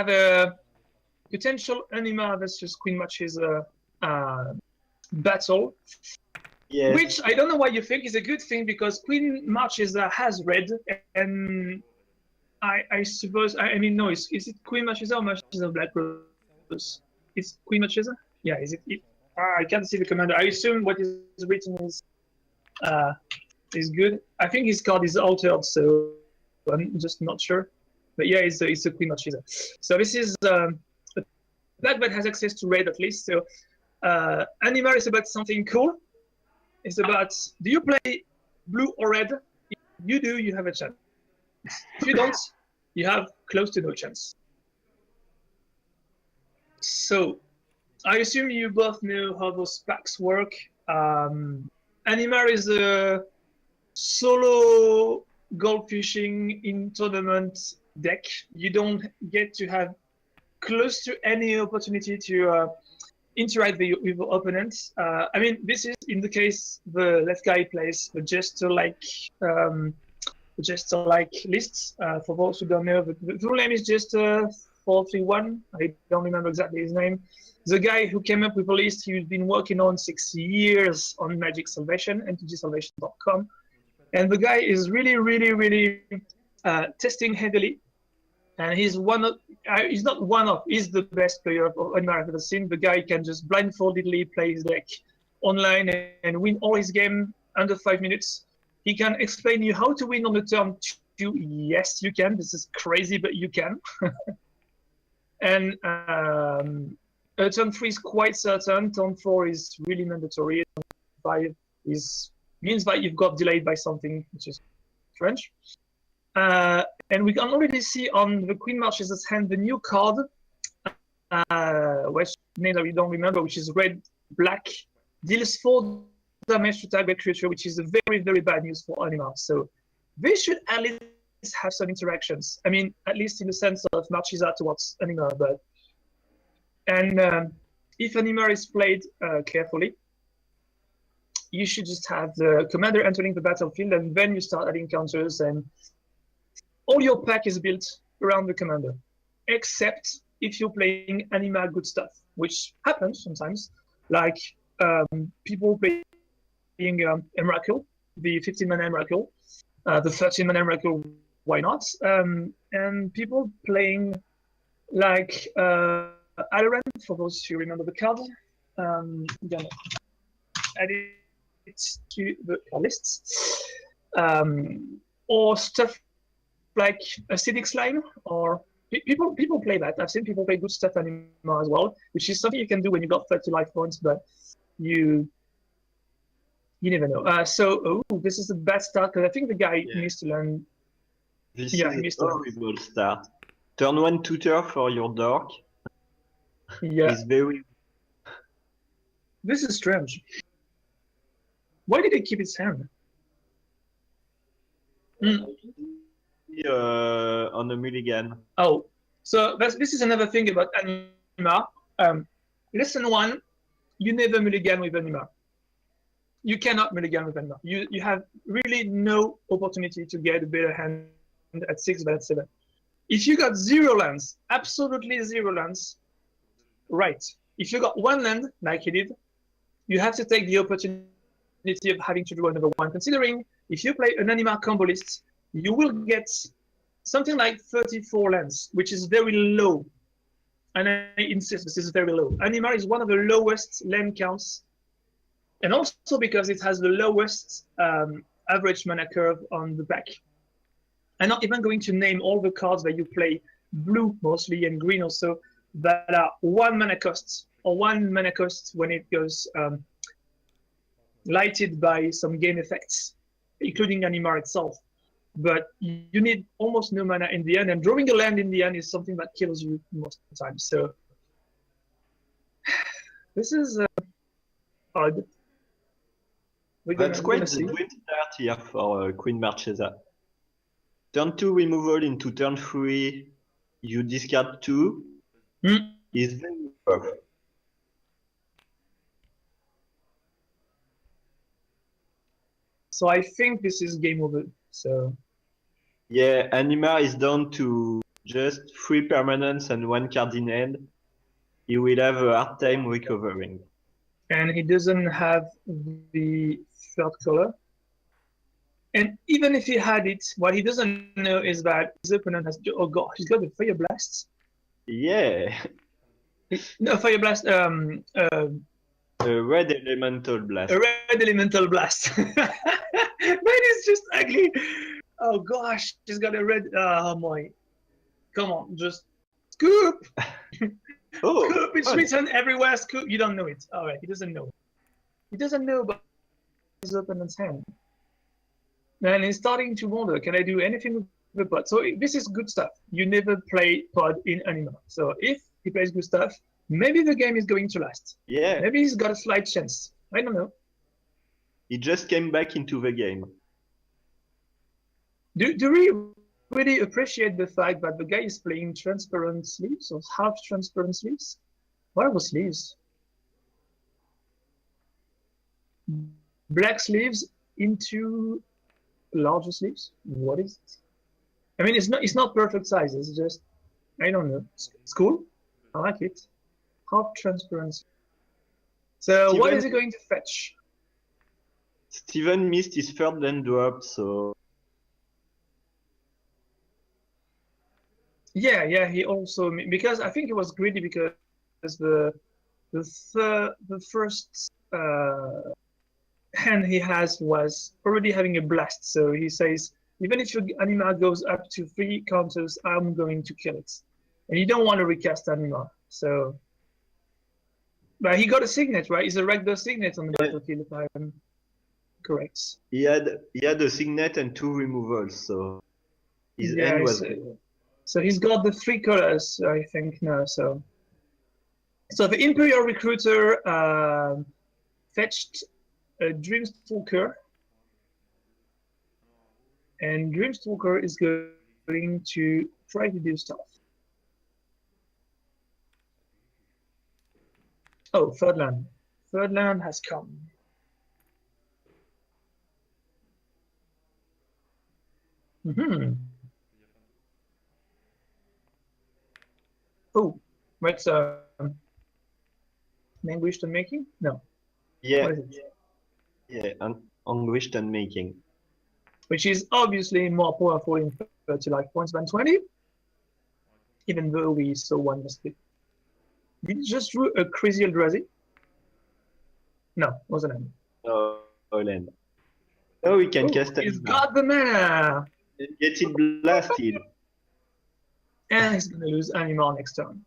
have a potential Animar versus Queen Marchesa battle. Yes. Which I don't know why you think is a good thing, because Queen Marchesa has red, and I suppose, I mean, no, is it Queen Marchesa or Marchesa Black Rose? It's Queen Marchesa? Yeah, is it? I can't see the commander. I assume what is written is good. I think his card is altered, so I'm just not sure. But yeah, it's a Queen Marchesa. So this is black that has access to red at least. So Animar is about something cool. It's about, do you play blue or red? If you do, you have a chance. If you don't, you have close to no chance. So I assume you both know how those packs work. Animar is a solo gold fishing in tournament deck. You don't get to have close to any opportunity to interact with your opponents. I mean, this is in the case the left guy plays the jester-like lists. For those who don't know, the full name is Jester 431. I don't remember exactly his name. The guy who came up with a list he's been working on 6 years on Magic Salvation, mtgsalvation.com. And the guy is really testing heavily. And he's he's not one of, he's the best player of Animar I've ever seen. The guy can just blindfoldedly play his deck online and win all his game under 5 minutes. He can explain you how to win on the turn 2. Yes, you can. This is crazy, but you can. And turn 3 is quite certain. Turn 4 is really mandatory. Turn 5 means that you've got delayed by something, which is strange. And we can already see on the Queen Marchesa's hand the new card, which name that we don't remember, which is red-black, deals 4 damage to target creature, which is a very bad news for Animar. So they should at least have some interactions. I mean, at least in the sense of Marchesa towards Animar. And if Animar is played carefully, you should just have the commander entering the battlefield, and then you start adding counters, and all your pack is built around the commander, except if you're playing Animar good stuff, which happens sometimes, like people playing Emrakul, the 15-mana Emrakul, the 13-mana Emrakul, why not? And people playing like Alaran, for those who remember the card. I'm gonna add it to the lists. Or stuff like Acidic Slime, or people play that. I've seen people play good stuff Animar as well, which is something you can do when you've got 30 life points, but you never know. So this is a bad start, because I think the guy needs to learn. This is a horrible start. Turn 1 tutor for your dork. Yeah. It's very... This is strange. Why did he keep his hand? On a mulligan. Oh, so this is another thing about Animar. Lesson 1, you never mulligan with Animar. You cannot mulligan with Animar. You have really no opportunity to get a better hand at 6 than at 7. If you got 0 lands, absolutely 0 lands, right. If you got 1 land, like he did, you have to take the opportunity of having to draw another 1. Considering if you play an Animar combo list, you will get something like 34 lands, which is very low. And I insist, this is very low. Animar is one of the lowest land counts, and also because it has the lowest average mana curve on the back. I'm not even going to name all the cards that you play, blue mostly and green also, that are 1 mana cost, or 1 mana cost when it goes lighted by some game effects, including Animar itself. But you need almost no mana in the end, and drawing a land in the end is something that kills you most of the time. So this is odd. That's quite the dream start here for Queen Marchesa. Turn 2 removal into turn 3, you discard 2, is very rough. So I think this is game over. So yeah, Animar is down to just 3 permanents and 1 card in hand, he will have a hard time recovering. And he doesn't have the third color. And even if he had it, what he doesn't know is that his opponent has, oh god, he's got the Fire Blast. Yeah. No, Fire Blast, a red elemental blast. A red elemental blast. Man is just ugly. Oh gosh, he's got a red, oh my. Come on, just scoop. Oh, scoop, it's written everywhere, scoop. You don't know it. All right, he doesn't know. He doesn't know about his opponent's hand. And he's starting to wonder, can I do anything with the pod? So this is good stuff. You never play pod in Animar. So if he plays good stuff, maybe the game is going to last. Yeah. Maybe he's got a slight chance. I don't know. He just came back into the game. Do we really appreciate the fact that the guy is playing transparent sleeves or half transparent sleeves? What are the sleeves? Black sleeves into larger sleeves? What is it? I mean, it's not perfect size. It's just, I don't know. It's cool. I like it. Half transparency. So Steven, what is he going to fetch? Steven missed his third land drop, so yeah. He also, because I think he was greedy because the first hand he has was already having a blast. So he says, even if your Animar goes up to 3 counters, I'm going to kill it. And you don't want to recast Animar. So, but he got a signet, right? It's a regular signet on the battlefield, if I'm correct. He had a signet and 2 removals, so his end was good. So he's got the 3 colors, I think now. So the Imperial Recruiter fetched a Dreamstalker, and Dreamstalker is going to try to do stuff. Oh, third land. Third land has come. Oh, what's Anguished Unmaking? No. Yeah. Yeah, Anguished Unmaking. Which is obviously more powerful in 30 life points than 20, even though we saw one mistake. Did you just drew a Crazy Eldrazi? No, wasn't it? No, land. Oh, we can cast it. He's got the mana! And get it blasted. And he's gonna lose Animar next turn.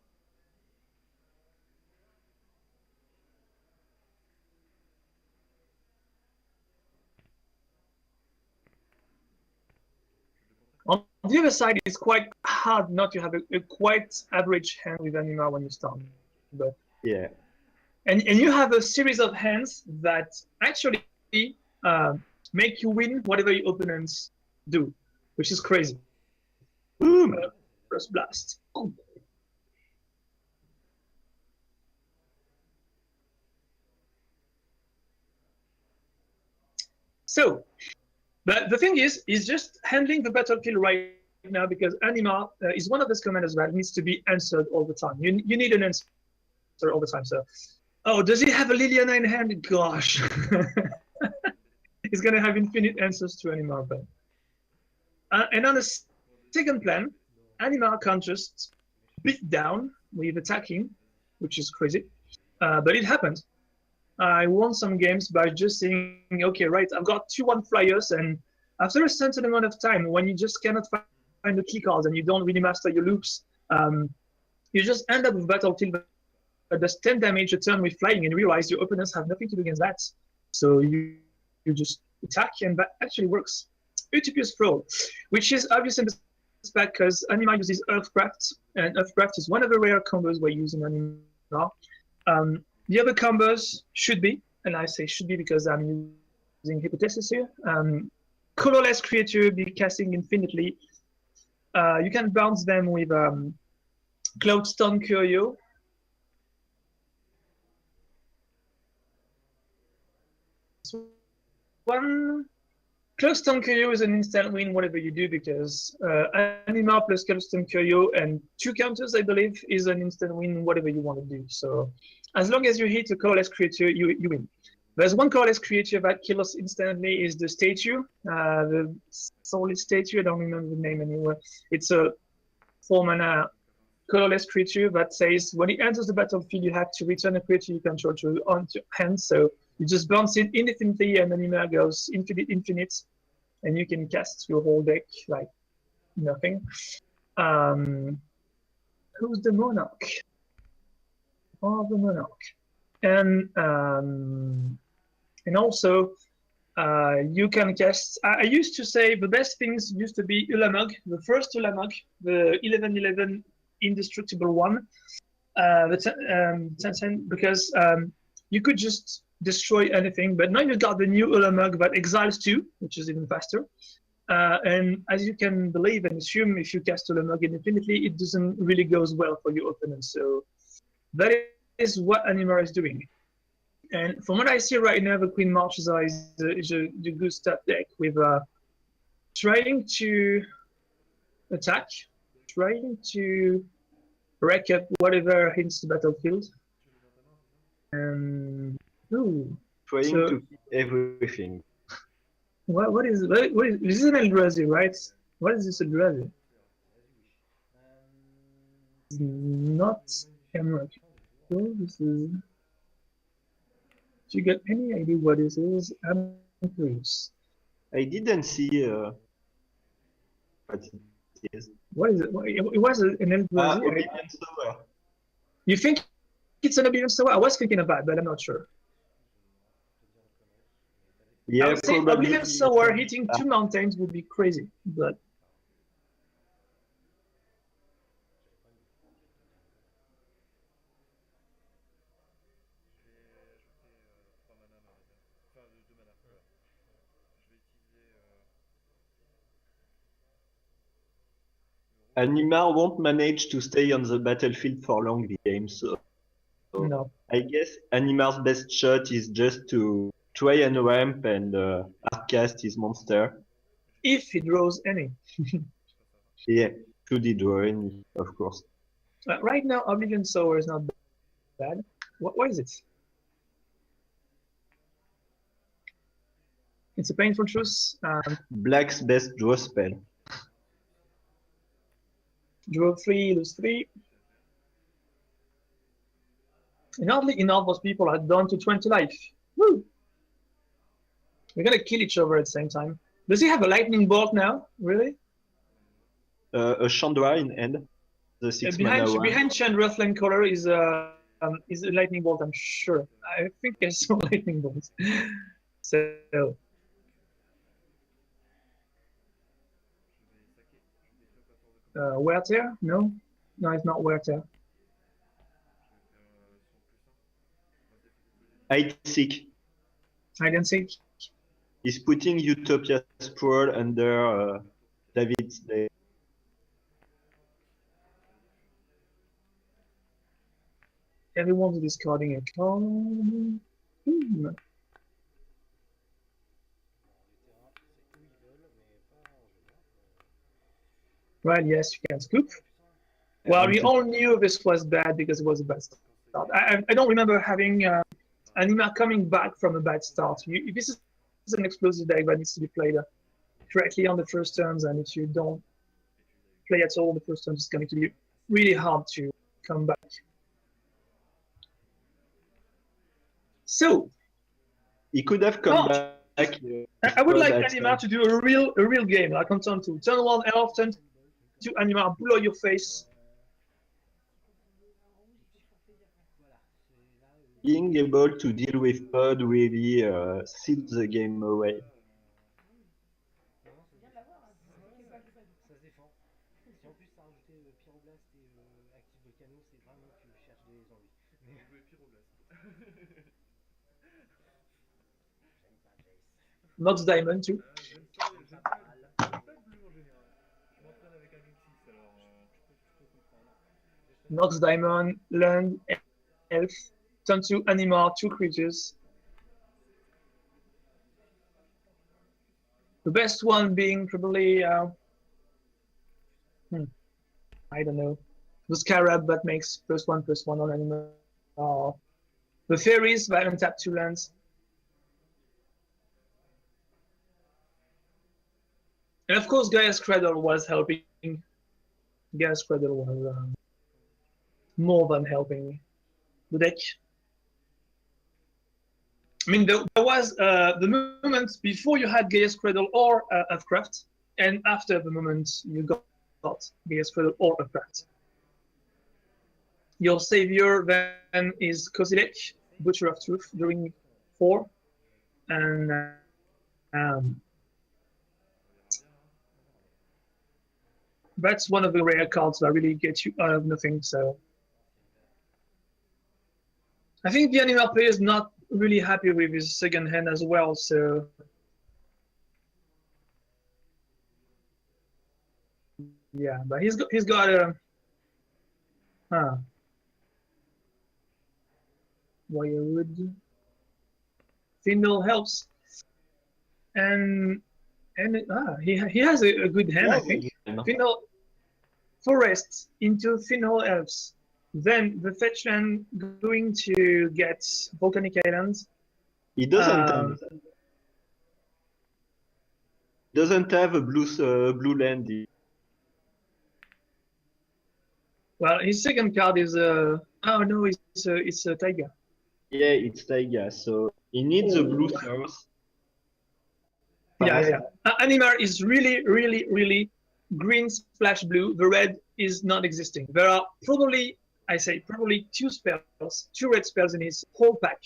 On the other side, it's quite hard not to have a quite average hand with Animar when you start. But yeah. And you have a series of hands that actually make you win whatever your opponents do, which is crazy. Boom! First blast. Ooh. So, but the thing is just handling the battlefield right now, because Animar is one of those commanders that needs to be answered all the time. You need an answer all the time. So, oh, does he have a Liliana in hand? Gosh. He's going to have infinite answers to Animar. But, and on the second plan, Animar can just beat down with attacking, which is crazy. But it happened. I won some games by just saying, okay, right, I've got 2-1 flyers, and after a certain amount of time, when you just cannot find the key cards and you don't really master your loops, you just end up with battlefield that does 10 damage a turn with flying, and realize your opponents have nothing to do against that. So you just attack, and that actually works. Utopia's Throw, which is obviously in this pack because Animar uses Earthcraft, and Earthcraft is one of the rare combos we're using Animar. The other combos should be, and I say should be because I'm using Hypothesis here, colorless creature be casting infinitely. You can bounce them with Cloudstone Curio. One, Custom Curio is an instant win whatever you do because Animar plus Custom Curio and 2 counters, I believe, is an instant win whatever you want to do. So as long as you hit a colorless creature, you win. There's one colorless creature that kills instantly is the statue, the solid statue. I don't remember the name anymore. It's a 4-mana colorless creature that says when it enters the battlefield, you have to return a creature you control to onto hand. So you just bounce it infinitely, and Animar goes infinite, and you can cast your whole deck like nothing. Who's the Monarch? Oh, the Monarch, and also you can cast. I used to say the best things used to be Ulamog, the first Ulamog, the 11/11 indestructible one, because you could just destroy anything, but now you got the new Ulamog that exiles 2, which is even faster. And as you can believe and assume, if you cast Ulamog infinitely, it doesn't really goes well for your opponent. So that is what Animar is doing. And from what I see right now, the Queen Marchesa is a good start deck with trying to attack, trying to rack up whatever hits the battlefield. Trying to hit everything. What is this is an Eldrazi, right? What is this Eldrazi? It's not Emerald. So this is. Do you get any idea what this is? I'm curious. I didn't see what it is. What is it? It was an Eldrazi. Oblivion Sower. You think it's an Oblivion Sower? I was thinking about it, but I'm not sure. Yeah, I would say Oblivion Sower hitting 2 mountains would be crazy, but. Animar won't manage to stay on the battlefield for long the game, so No. I guess Animar's best shot is just to try and ramp and hardcast his monster. If he draws any. Yeah, should he draw any, of course. Right now, Oblivion Sower is not bad. What is it? It's a painful truth. Black's best draw spell. Draw 3, lose 3. And hardly enough those people are down to 20 life. Woo! We're gonna kill each other at the same time. Does he have a lightning bolt now? Really? A Chandra in end. The 6-mana one. Behind Chandra Flame Color is a lightning bolt, I'm sure. I think I saw lightning bolts. So. Wear Tear? No? No, it's not Wear Tear. Hide Seek. Hide and Seek. He's putting Utopia Sprawl under David's day. Everyone's discarding a card. Right, yes, you can scoop. Well, we all knew this was bad because it was a bad start. I don't remember having Animar coming back from a bad start. This is an explosive deck that needs to be played correctly on the first turns, and if you don't play at all the first turns, it's going to be really hard to come back. So he could have come back. I would like Animar to do a real game, like on turn 2. Turn 1 Elf, turn 2 Animar, blow your face. Being able to deal with Pod really seals the game away. Nox Diamond too. Nox Diamond, Land, Elf, turn 2 Animar, 2 creatures. The best one being probably, I don't know, the Scarab that makes +1/+1 on Animar. The Fairies that untap 2 lands. And of course, Gaia's Cradle was helping. Gaia's Cradle was more than helping the deck. I mean, there was the moment before you had Gaia's Cradle or Lovecraft, and after the moment you got Gaia's Cradle or Lovecraft. Your savior then is Kozilek, Butcher of Truth, during 4, and that's one of the rare cards that really get you out of nothing. So I think the Animar player is not really happy with his second hand as well. So yeah, but he's got a Wirewood. Findle helps, and he has a good hand, I think. Findle Forest into Findle helps. Then the fetch land going to get Volcanic Islands. He doesn't have a blue land. Well, his second card is oh no, it's a Taiga. Yeah, it's Taiga, so he needs a blue source. Yeah. Animar is really green splash blue. The red is not existing. There are probably 2 spells, 2 red spells in his whole pack.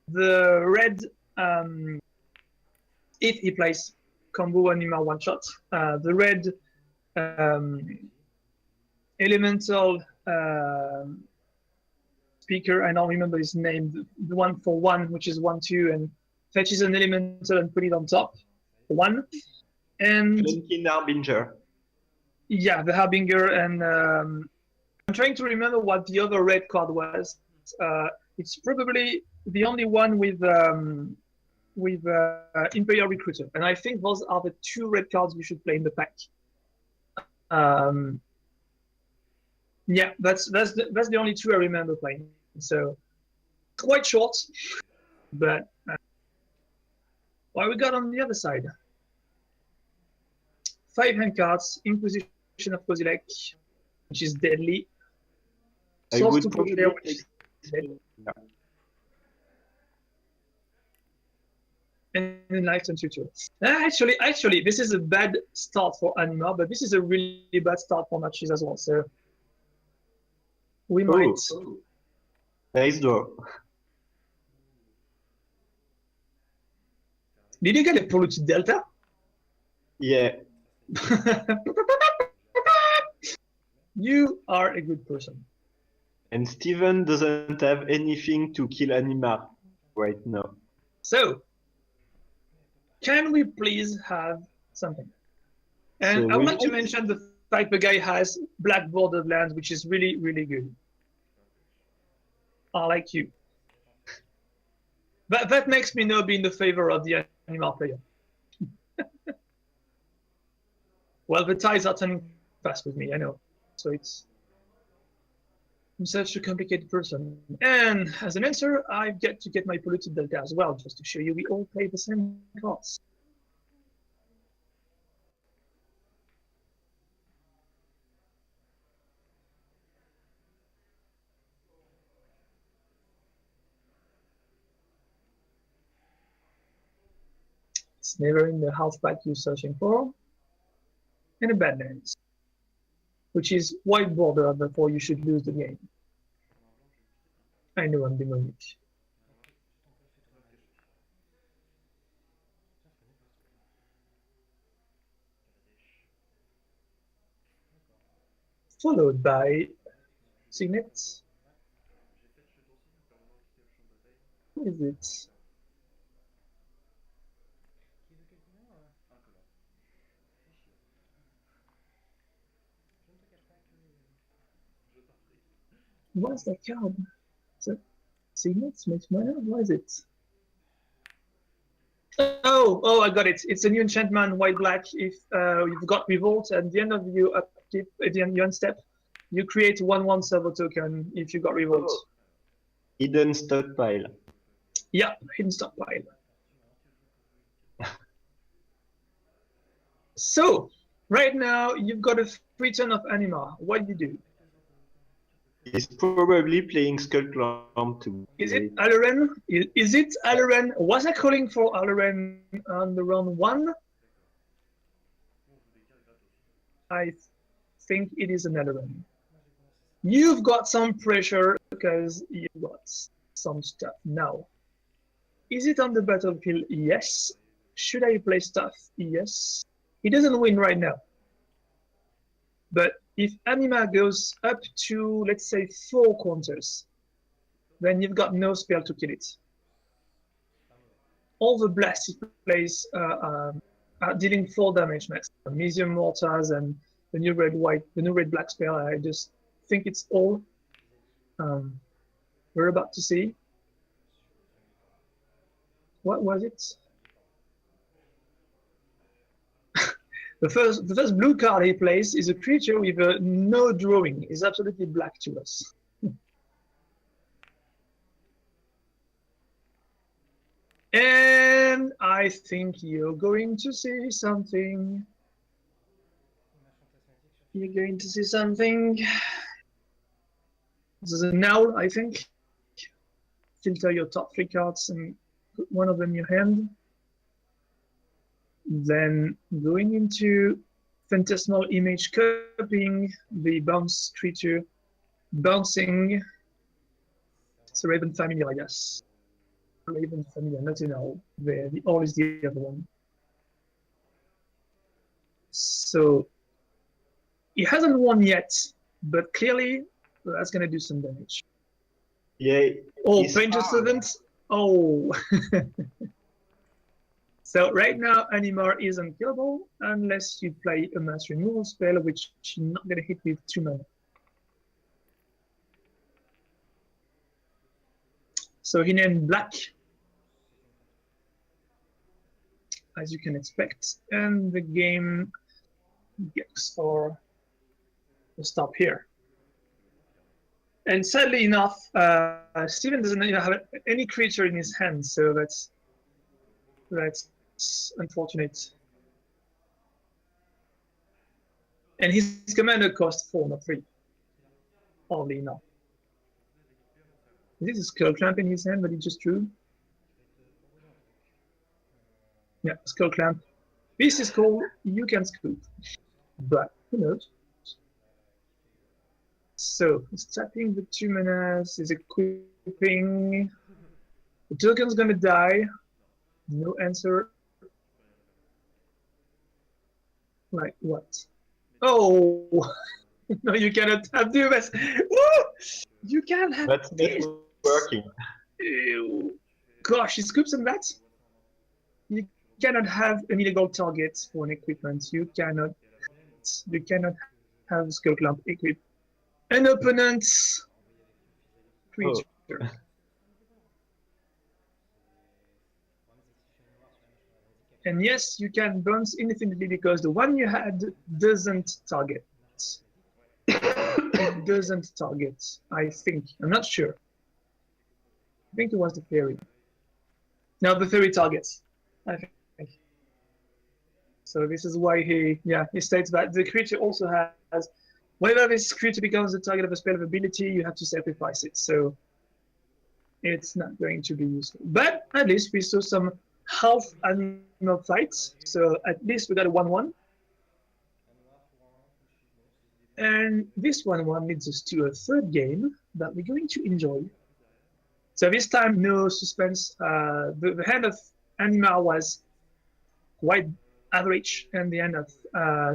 The red, if he plays combo Animar one shot, the red elemental speaker, I don't remember his name, the one for 1, which is 1/2, and fetches an elemental and put it on top. 1. And Harbinger. Yeah, the Harbinger, and I'm trying to remember what the other red card was. It's probably the only one with Imperial Recruiter, and I think those are the 2 red cards you should play in the pack. Yeah, that's the only 2 I remember playing. So quite short, but what we got on the other side? 5 hand cards, Inquisition of Kozilek, which is deadly. Source to Protector, which is deadly. And Enlightened Future. Actually, this is a bad start for Animar, but this is a really bad start for Marchesa as well. So we might. Nice draw. Did you get a polluted Delta? Yeah. You are a good person. And Steven doesn't have anything to kill Animar right now. So, can we please have something? And So I would like to mention the fact the guy has black bordered lands, which is really good. I like you. But that makes me not be in the favor of the Animar player. Well, the tides are turning fast with me, I know. So I'm such a complicated person. And as an answer, I get to get my polluted Delta as well, just to show you we all play the same cards. It's never in the half pack you're searching for. And a Badlands, which is white border, therefore you should lose the game. I know I'm being weak. Followed by Signets. What is it? What's that card? So, Signets makes mana? What is it? Oh, I got it. It's a new enchantment, white-black. If you've got Revolt, at the end of your upkeep, at the end your end step, you create 1/1 servo token if you got Revolt. Oh. Hidden stockpile. Yeah, hidden stockpile. So, right now, you've got a free turn of Animar. What do you do? He's probably playing Skullclamp to. Is it Aleren? Is it Aleren? Was I calling for Aleren on the round 1? I think it is an Aleren. You've got some pressure because you've got some stuff now. Is it on the battlefield? Yes. Should I play stuff? Yes. He doesn't win right now. But if Animar goes up to, let's say, 4 counters, then you've got no spell to kill it. All the blasts he plays are dealing 4 damage max. Medium mortars and the new red-black spell. I just think it's all we're about to see. What was it? The first blue card he plays is a creature with no drawing. It's absolutely black to us. And I think you're going to see something. You're going to see something. This is a now, I think. Filter your top 3 cards and put one of them in your hand. Then going into Phantasmal Image, copying the bounce creature, bouncing. It's a Raven Familiar, I guess. Raven Familiar, not an owl. The owl is the other one. So he hasn't won yet, but clearly that's going to do some damage. Yeah. Oh, Painter Servant. Oh. So right now, Animar is unkillable unless you play a mass removal spell, which you're not going to hit with 2 mana. So he named black, as you can expect, and the game gets for the stop here. And sadly enough, Steven doesn't even have any creature in his hand, so that's unfortunate. And his commander cost 4, not 3. Oddly enough. This is Skullclamp in his hand, but he just drew. Yeah, Skullclamp. This is cool. You can scoop. But who knows? So he's tapping the 2 manas, he's equipping. The token's gonna die. No answer. Like what? Oh, no, you cannot have this. You can't have That's this. not working. Ew. Gosh, he scoops on that. You cannot have an illegal target for an equipment. You cannot have Skullclamp equip an opponent's creature. Oh. And yes, you can bounce infinitely because the one you had doesn't target. It doesn't target, I think. I'm not sure. I think it was the fairy. Now the fairy targets, I think. So this is why he states that the creature also has, whenever this creature becomes the target of a spell of ability, you have to sacrifice it. So it's not going to be useful. But at least we saw some half animal fights. So at least we got a 1-1. And this 1-1 leads us to a third game that we're going to enjoy. So this time, no suspense. The hand of Animar was quite average, and the hand of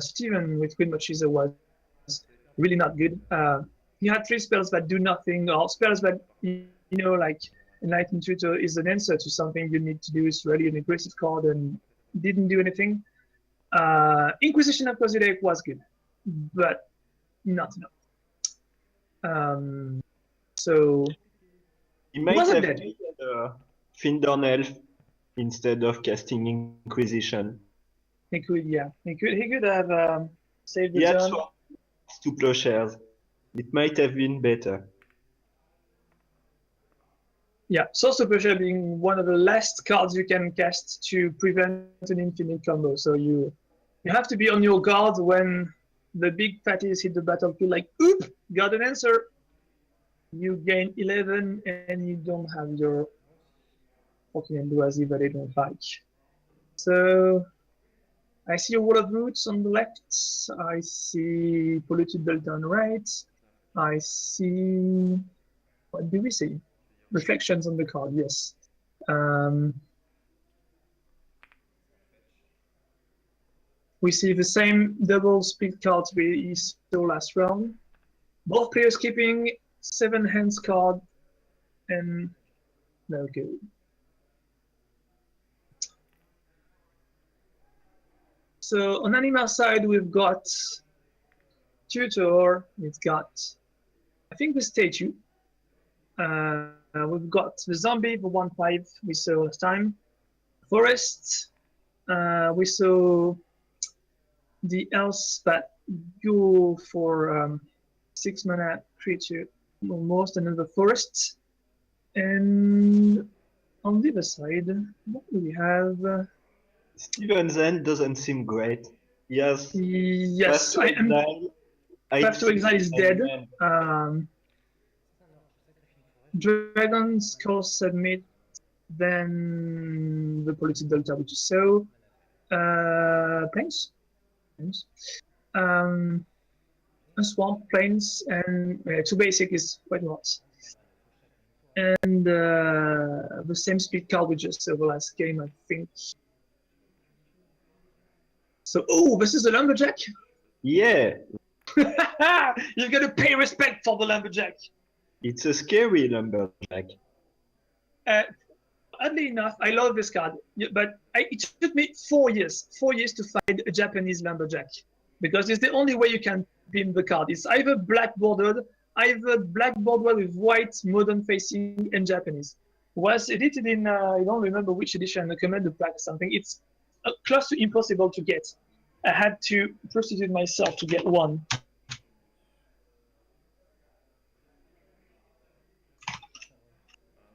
Steven with Queen Marchesa was really not good. He had 3 spells that do nothing, or spells that, like Enlightened Tutor is an answer to something you need to do. It's really an aggressive card and didn't do anything. Inquisition of Kozilek was good, but not enough. So he might have played Findorn Elf instead of casting Inquisition. He could, yeah. He could have saved the He had turn. swapped to plowshares. It might have been better. Yeah, Source of Pressure being one of the last cards you can cast to prevent an infinite combo. So you have to be on your guard when the big fatties hit the battlefield like, oop, got an answer. You gain 11 and you don't have your fucking Eldrazi that I don't like. So I see a wall of roots on the left. I see polluted delta on the right. I see, what do we see? Reflections on the card, yes. We see the same double speed cards we saw last round. Both players keeping 7 hands card and no good. So on Animar side, we've got Tutor, we've got, I think the statue. We've got the zombie, the 1/5 we saw last time. Forest, we saw the elves that go for 6 mana creature, almost another forest. And on the other side, what do we have? Steven Zen doesn't seem great. Yes. Yes, Path to Exile is dead. Dragon's Curse Submit, then the Polluted Delta, which is so. Plains. A Swamp, Plains, and 2 basic is quite a lot. And the same speed card we just saw the last game, I think. So, oh, this is a Lumberjack? Yeah. You're gonna pay respect for the Lumberjack. It's a scary Lumberjack. Oddly enough, I love this card, but it took me 4 years to find a Japanese Lumberjack, because it's the only way you can pin the card. It's either black bordered, either black bordered with white, modern facing, and Japanese. Was edited in, I don't remember which edition, the Commander Pack or something. It's close to impossible to get. I had to prostitute myself to get one.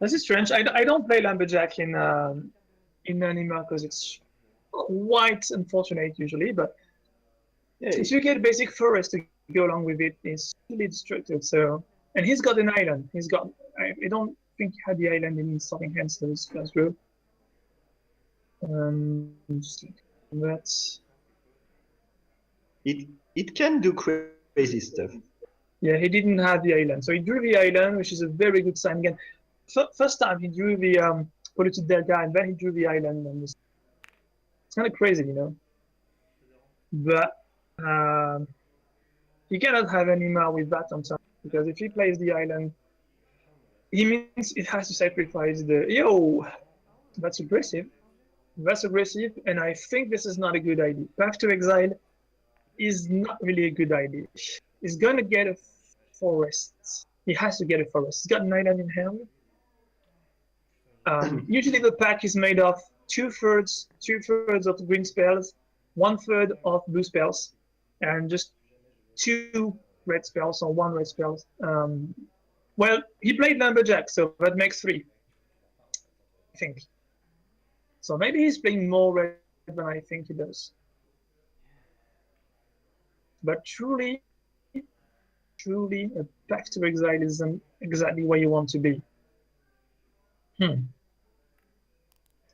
This is strange. I don't play Lumberjack in Animar because it's quite unfortunate usually, but yeah, if you get basic forest to go along with it, it's really destructive. So, and he's got an island. He's got. I don't think he had the island in his starting hands. So that's true. Just like that. It can do crazy stuff. Yeah, he didn't have the island, so he drew the island, which is a very good sign. Again, first time he drew the polluted delta, and then he drew the island, and it's kind of crazy, you know. But he cannot have Animar with that on top, because if he plays the island, he means it has to sacrifice the. Yo, that's aggressive. That's aggressive, and I think this is not a good idea. Path to Exile is not really a good idea. He's gonna get a forest. He has to get a forest. He's got an island in hand. Usually the pack is made of two-thirds of green spells, 1/3 of blue spells, and just 2 red spells or 1 red spell. Well, he played Lumberjack, so that makes 3, I think. So maybe he's playing more red than I think he does. But truly, a Path to Exile isn't exactly where you want to be.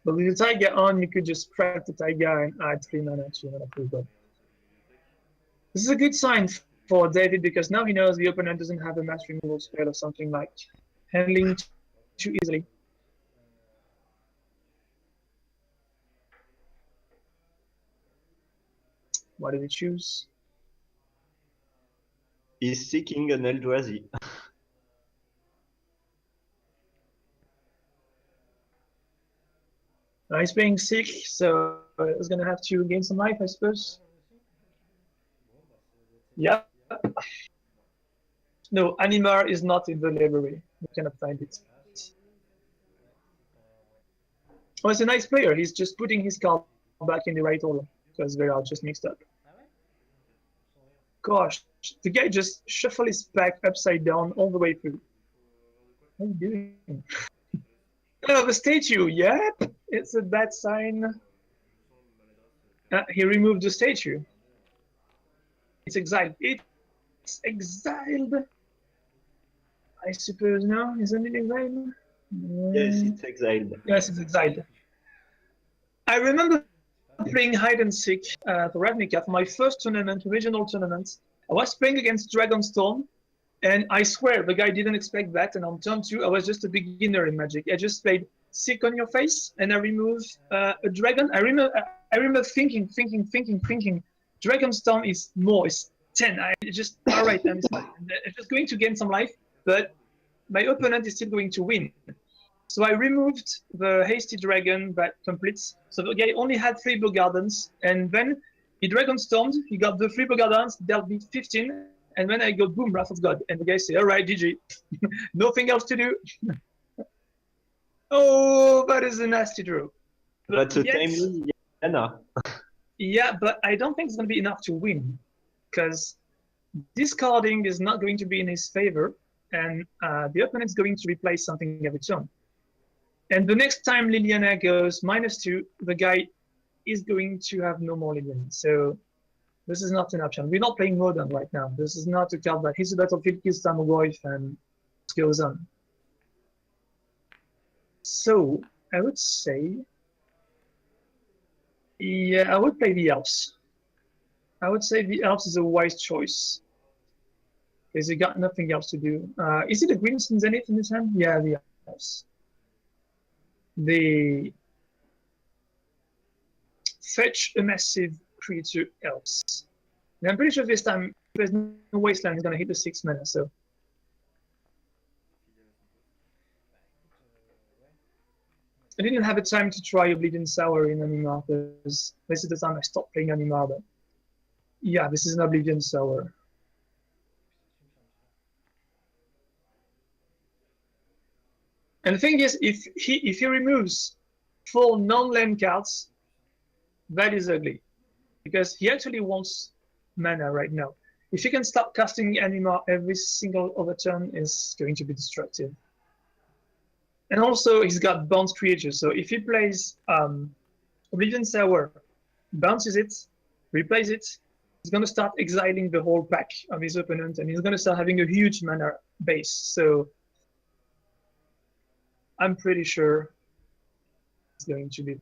But with the Taiga on, you could just crack the Taiga and add 3 mana to another proof. This is a good sign for David, because now he knows the opponent doesn't have a mass removal spell or something like handling too easily. What did he choose? He's seeking an Eldrazi. He's playing sick, so he's gonna have to gain some life, I suppose. Yeah. No, Animar is not in the library. You cannot find it. Oh, he's a nice player. He's just putting his card back in the right order because they are just mixed up. Gosh, the guy just shuffled his pack upside down all the way through. What are you doing? Oh, the statue. Yep, it's a bad sign. He removed the statue. It's exiled. It's exiled. I suppose no, isn't it exiled? Yes, it's exiled. Yes, it's exiled. I remember playing hide and seek for Ravnica for my first tournament, regional tournament. I was playing against Dragonstorm, and I swear the guy didn't expect that. And on turn 2, I was just a beginner in Magic. I just played Seek on your face, and I removed a dragon. I remember thinking, Dragonstorm is more, it's 10. I just, all right, I'm just going to gain some life, but my opponent is still going to win. So I removed the Hasty Dragon that completes. So the guy only had 3 Blue Gardens, and then he Dragonstormed, he got the 3 Blue Gardens, dealt me 15, and then I go boom, Wrath of God. And the guy say, all right, GG. Nothing else to do. Oh, that is a nasty draw. That's a timely Anna. Yeah, but I don't think it's going to be enough to win, because discarding is not going to be in his favor, and the opponent's going to replace something every turn. And the next time Liliana goes -2, the guy is going to have no more Liliana. So this is not an option. We're not playing Modern right now. This is not a card that hits the battlefield, kills Tamagotchi, and goes on. So I would say, yeah, I would play the Elves. I would say the Elves is a wise choice, because he got nothing else to do. Is it a Green Zenith in his hand? Yeah, the Elves. They fetch a massive creature Elves. And I'm pretty sure this time there's no Wasteland is going to hit the 6 mana, so. I didn't have a time to try Oblivion Sour in Animar, because this is the time I stopped playing Animar, but yeah, this is an Oblivion Sour. And the thing is, if he removes 4 non-land cards, that is ugly, because he actually wants mana right now. If he can start casting Animar every single other turn, is going to be destructive. And also, he's got bounce creatures, so if he plays Oblivion Sour, bounces it, replays it, he's going to start exiling the whole pack of his opponent, and he's going to start having a huge mana base. So I'm pretty sure it's going to be.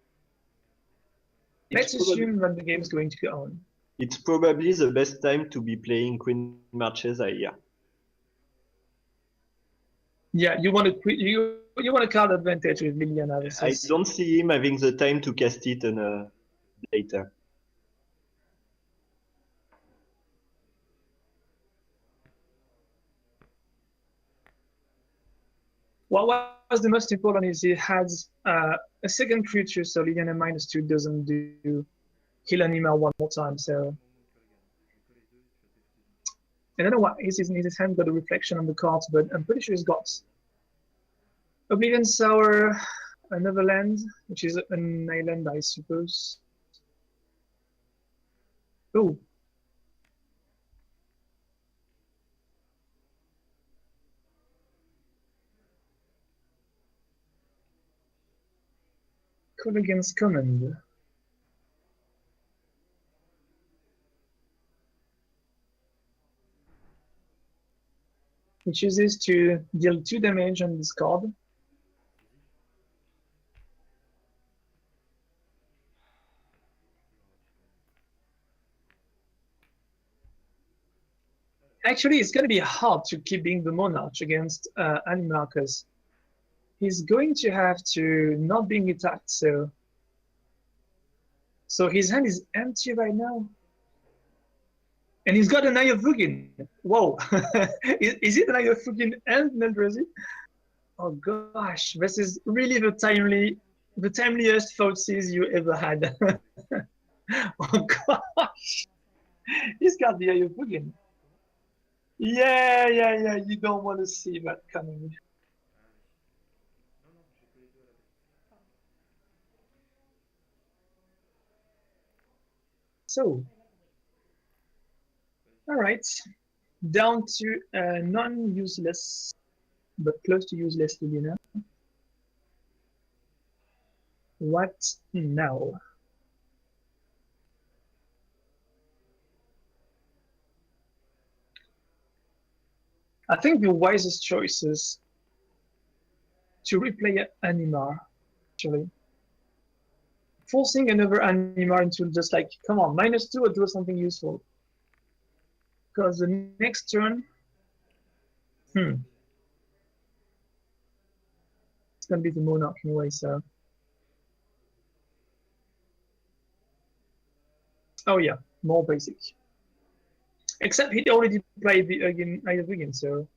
Let's assume that the game is going to go on. It's probably the best time to be playing Queen Marchesa here. Yeah, you want a card advantage with Liliana. I don't see him having the time to cast it later. What was the most important is he has a second creature, so Liliana -2 doesn't do kill Animar one more time. So I don't know what is in his hand, got a reflection on the cards, but I'm pretty sure he's got Oblivion Sour, another land, which is an island, I suppose. Oh. Call against command. He chooses to deal 2 damage on this card. Actually, it's going to be hard to keep being the Monarch against Animar, because he's going to have to not being attacked, so his hand is empty right now. And he's got an Eye of Vugin. Whoa. is it an Eye of Vugin and Neldrazi? Oh gosh, this is really the timeliest Thoughtseize you ever had. Oh gosh. He's got the Eye of Vugin. Yeah, you don't want to see that coming. So, all right, down to non-useless, but close to useless beginner. What now? I think the wisest choice is to replay Animar, actually. Forcing another Animar into just like, come on, -2 or do something useful. Because the next turn, it's gonna be the Monarch anyway, so. Oh yeah, more basic. Except he already played the again, so.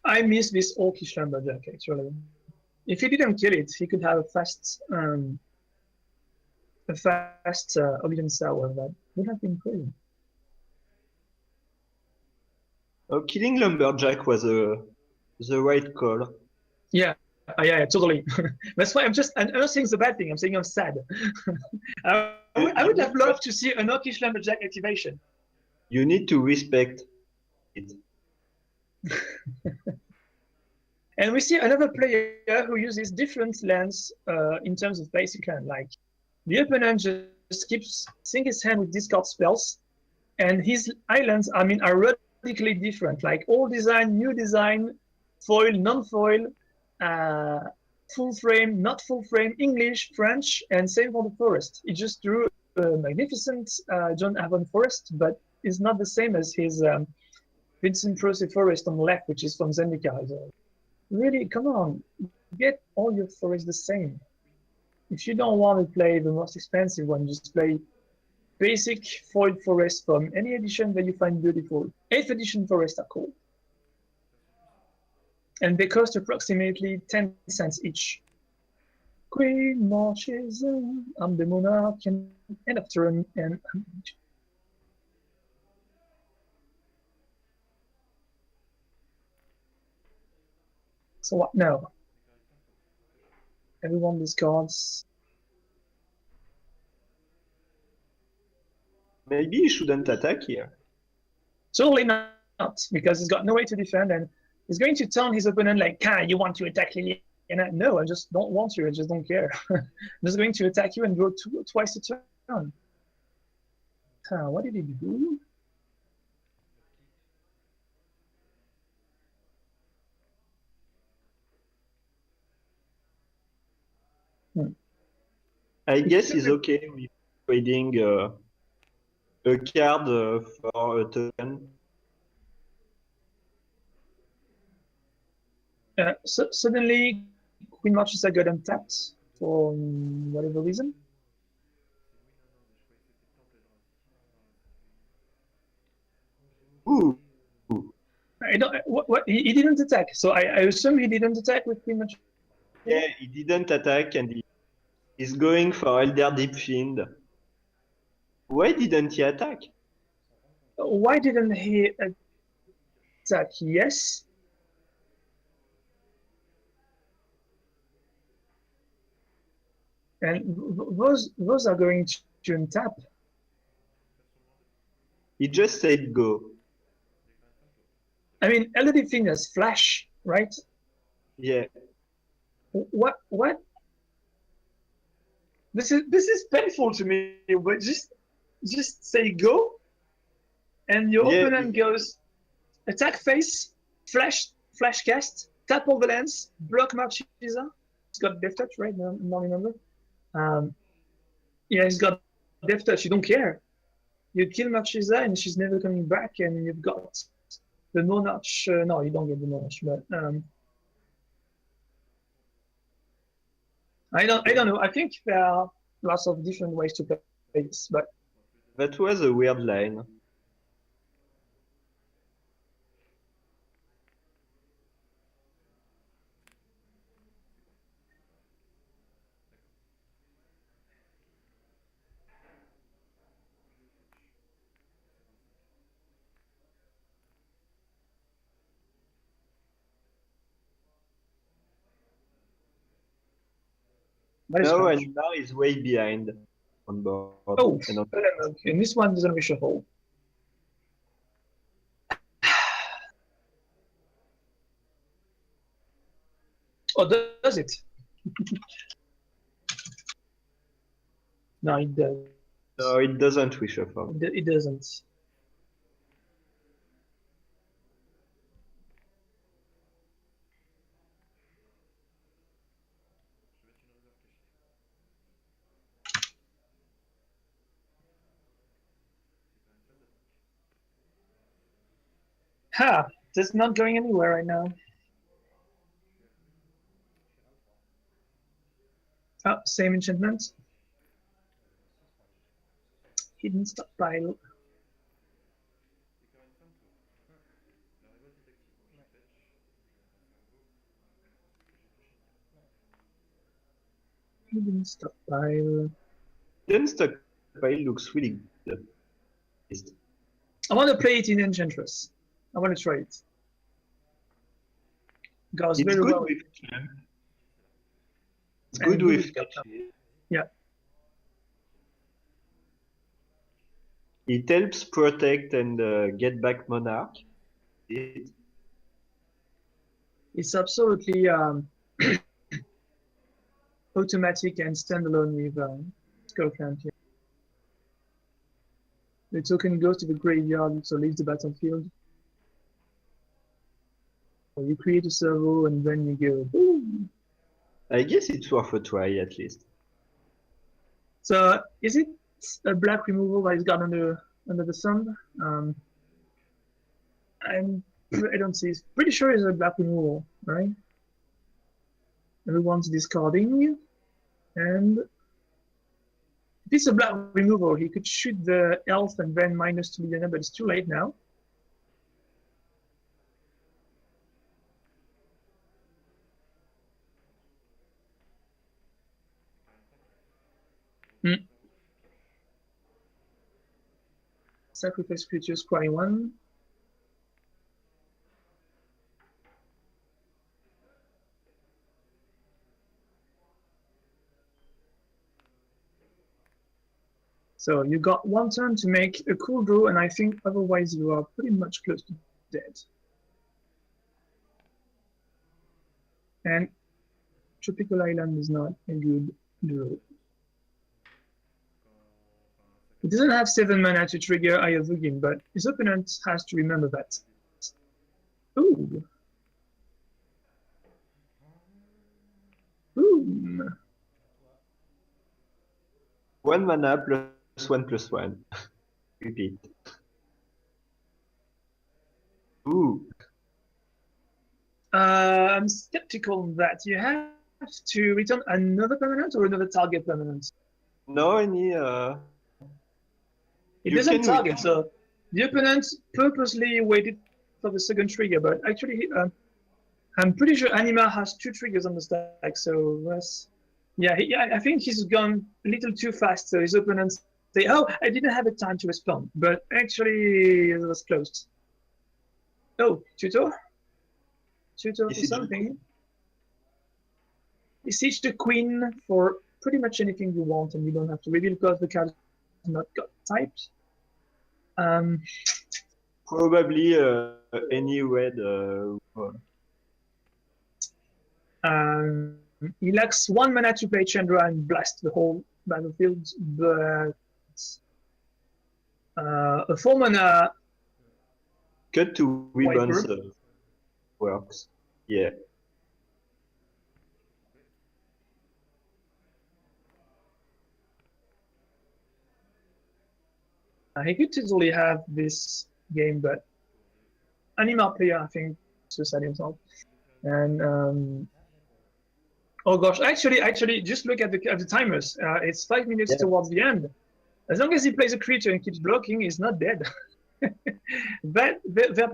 I miss this Orcish Lumberjack, actually. If he didn't kill it, he could have a fast Oblivion Sour. That would have been crazy. Oh, killing Lumberjack was the right call. Yeah, yeah, totally. That's why I'm not saying it's a bad thing. I'm saying I'm sad. I would have loved to see an Orcish Lumberjack activation. You need to respect it. And we see another player who uses different lands in terms of basic land. Like the opponent just keeps seeing his hand with discard spells, and his islands, are radically different. Like all design, new design, foil, non-foil, full frame, not full frame, English, French, and same for the forest. He just drew a magnificent John Avon forest, but it's not the same as his Vincent Prose forest on the left, which is from Zendikar. So really, come on, get all your forests the same. If you don't want to play the most expensive one, just play basic foil forest from any edition that you find beautiful. 8th edition forests are cool. And they cost approximately 10 cents each. Queen Marchesa, I'm the monarch, and end of turn, and so what now? Everyone discards. Maybe he shouldn't attack here. Totally not, because he's got no way to defend, and he's going to taunt his opponent like, you want to attack Lily? And no, I just don't want to. I just don't care. I'm just going to attack you and draw twice a turn. What did he do? I guess he's okay with trading a card for a token. So suddenly, Queen Marchesa got untapped for whatever reason. Ooh. I don't. What he didn't attack. So I assume he didn't attack with Queen Marchesa. Yeah, he didn't attack, and he's going for Elder Deep Fiend. Why didn't he attack? Why didn't he attack? Yes. And those are going to untap. He just said go. I mean, LED thing has flash, right? Yeah. What? This is painful to me. But just say go, and your opponent goes attack face, flash cast, tap all the lands, block Marchesa. He's got Death Touch, right? No, remember. Yeah, he's got Death Touch. You don't care. You kill Marchesa, and she's never coming back, and you've got the Monarch. No, you don't get the Monarch, but I don't know. I think there are lots of different ways to play this, but that was a weird line. No, Animar is way behind on board. Oh, okay. And this one doesn't reshuffle. Oh, does it? No, it does. No, it doesn't reshuffle. It doesn't. Ha! That's not going anywhere right now. Oh, same enchantment. Hidden stockpile. Hidden stockpile. Hidden stockpile looks really good. I want to play it in Enchantress. I want to try it. Goes it's very good well. With it's good with yeah. It helps protect and get back Monarch. It's absolutely automatic and standalone with Scotland here. The token goes to the graveyard, so leaves the battlefield. So you create a servo and then you go boom. I guess it's worth a try at least. So is it a black removal that is got under the sun? I don't see. It's pretty sure it's a black removal, right? Everyone's discarding, and if it's a black removal, he could shoot the elf and then -2 mana, but it's too late now. Sacrifice creatures, cry 1. So you got 1 turn to make a cool draw, and I think otherwise you are pretty much close to dead. And Tropical Island is not a good draw. He doesn't have 7 mana to trigger Eye of Ugin, but his opponent has to remember that. Ooh. Boom. 1 mana +1/+1. Repeat. Ooh. I'm skeptical that you have to return another permanent or another target permanent. No, any. It doesn't target, so the opponent purposely waited for the second trigger, but actually, I'm pretty sure Animar has 2 triggers on the stack, so that's. Yeah, I think he's gone a little too fast, so his opponents say, oh, I didn't have a time to respond, but actually it was closed. Oh, tutor? Tutor for something. You siege the queen for pretty much anything you want, and you don't have to reveal because the card is not got typed. Probably any red. He lacks 1 mana to play Chandra and blast the whole battlefield, but a 4 mana cut to ribbons works. Yeah. He could totally have this game, but Animar player, I think, suicide himself. And oh gosh, actually, just look at the timers. It's 5 minutes towards the end. As long as he plays a creature and keeps blocking, he's not dead. But they're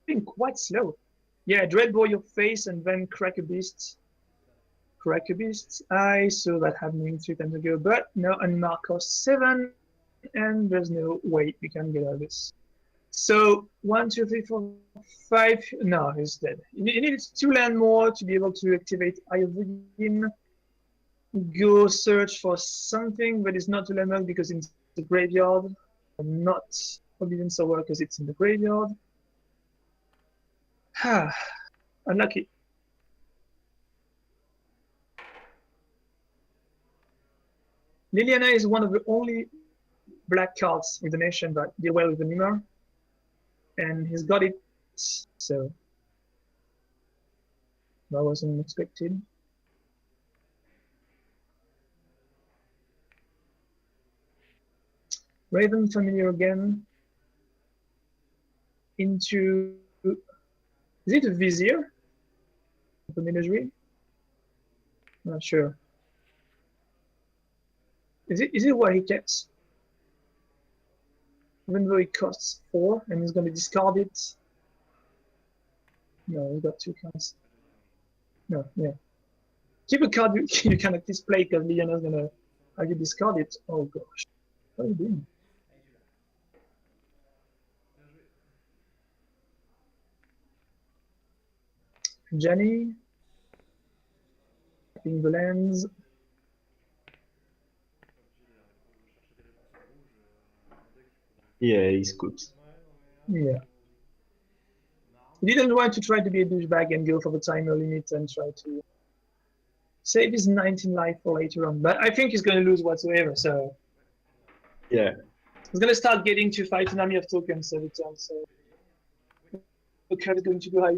being quite slow. Yeah, Dreadbore your face and then crack a beast. Crack a beast. I saw that happening 3 times ago, but no, Animar costs 7, and there's no way we can get out of this. So 1, 2, 3, 4, 5. No, he's dead. He needs 2 land more to be able to activate Eye of Ugin. go search for something, but it's not to landmark because it's the graveyard, and not Forbidden Sower because it's in the graveyard. Unlucky. Liliana is one of the only black cards in the nation that deal well with the Animar, and he's got it, so that wasn't expected. Raven Familiar again. Into, is it a Vizier? The Menagerie? Not sure. Is it what he gets? Even though it costs 4 and he's going to discard it. No, he got 2 cards. No, yeah. Keep a card you cannot display because Liliana's going to have you discard it. Oh gosh. What are you doing? Jenny. Tapping the lands. Yeah, he scoops. Yeah. He didn't want to try to be a douchebag and go for the timer limit and try to save his 19 life for later on. But I think he's going to lose whatsoever, so... Yeah. He's going to start getting to fight an army of tokens every time, so... The curve is going to go high.